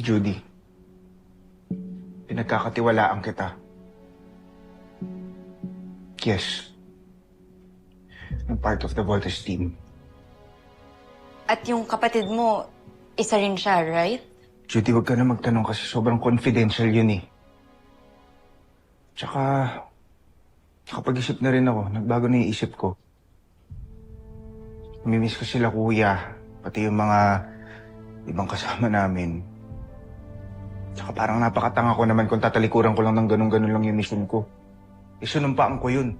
Judy, pinagkakatiwalaan kita. Yes. I'm part of the Voltes team. At yung kapatid mo, isa rin siya, right? Judy, huwag ka na magtanong kasi sobrang confidential yun eh. Tsaka, nakapag-isip na rin ako. Nagbago na yung isip ko. Namimiss ko sila kuya, pati yung mga ibang kasama namin. Tsaka parang napakatanga ko naman kung tatalikuran ko lang ng ganun-ganun lang yung mission ko. Isunumpaan ko yun.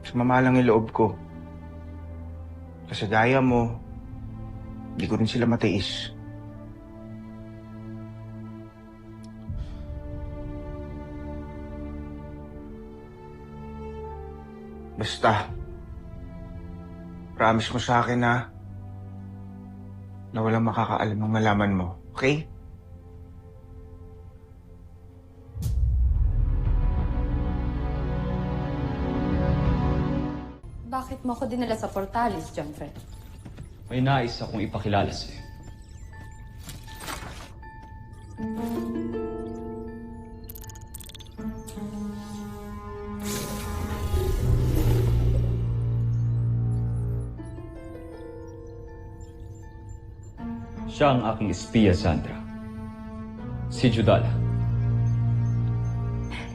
Sumama lang yung loob ko. Kasi gaya mo, hindi ko rin sila matiis. Basta, promise mo sa akin na walang makakaalam ng malaman mo, okay? Bakit mo ako dinala sa Portales, Johnfred? May nais akong ipakilala sa'yo. Siya ang aking espiya, Sandra. Si Judala.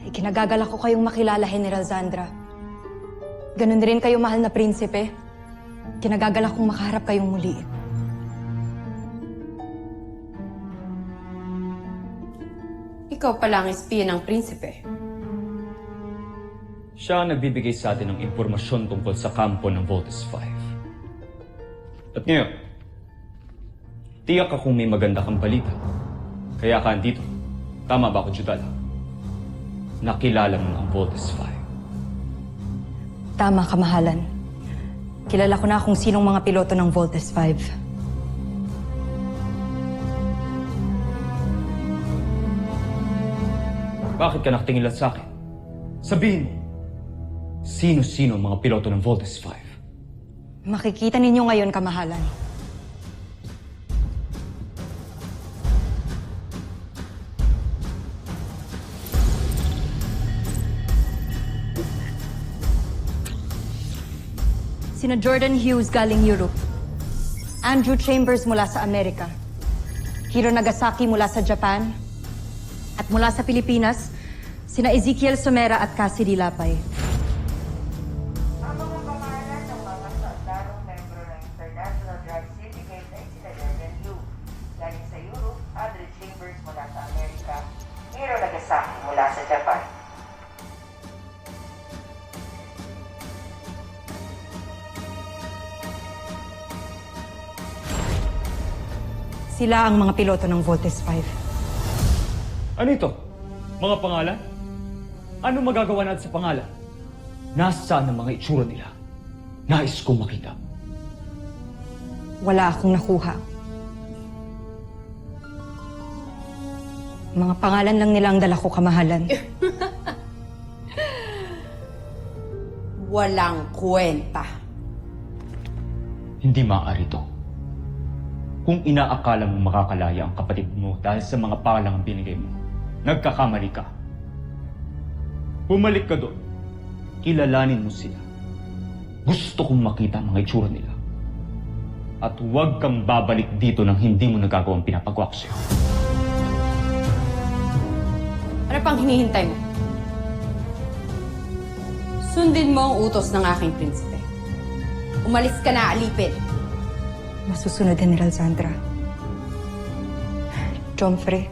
Ikinagagalak ko kayong makilala, General Zandra. Ganon rin kayo, mahal na prinsipe. Kinagagalak kong makaharap kayong muli. Ikaw pala ang espiya ng prinsipe. Siya ang nagbibigay sa atin ng impormasyon tungkol sa kampo ng Voltes 5. At ngayon, tiyak akong may maganda kang balita. Kaya ka andito. Tama ba ako, Judala? Nakilala mo ang Voltes 5. Tama, kamahalan. Kilala ko na kung sinong mga piloto ng Voltes 5. Bakit ka nakatingin lang sa akin? Sabihin mo, sino-sino ang mga piloto ng Voltes 5? Makikita ninyo ngayon, kamahalan. Sina Jordan Hughes galing Europe, Andrew Chambers mula sa Amerika, Hiro Nagasaki mula sa Japan, at mula sa Pilipinas, sina Ezekiel Somera at Cassidy Lapay. Ang mga pangalan ng mga soldarong membro ng International Drug Syndicate ay sina Jordan Hughes, galing sa Europe, Andrew Chambers mula sa Amerika, Hiro Nagasaki mula sa Japan. Sila ang mga piloto ng Voltes 5. Ano ito? Mga pangalan? Ano magagawa natin sa pangalan? Nasaan ang mga itsura nila? Nais kong makita. Wala akong nakuha. Mga pangalan lang nila ang dala ko, kamahalan. Walang kwenta. Hindi maaari ito. Kung inaakala mo makakalaya ang kapatid mo dahil sa mga palang binigay mo, nagkakamali ka. Bumalik ka doon. Kilalanin mo sila. Gusto kong makita ang mga itsura nila. At huwag kang babalik dito nang hindi mo nagagawang pinapagawa ko sa'yo. Ano pang hinihintay mo? Sundin mo ang utos ng aking prinsipe. Umalis ka na, alipin. Masusunod, General Sandra. Johnfrey,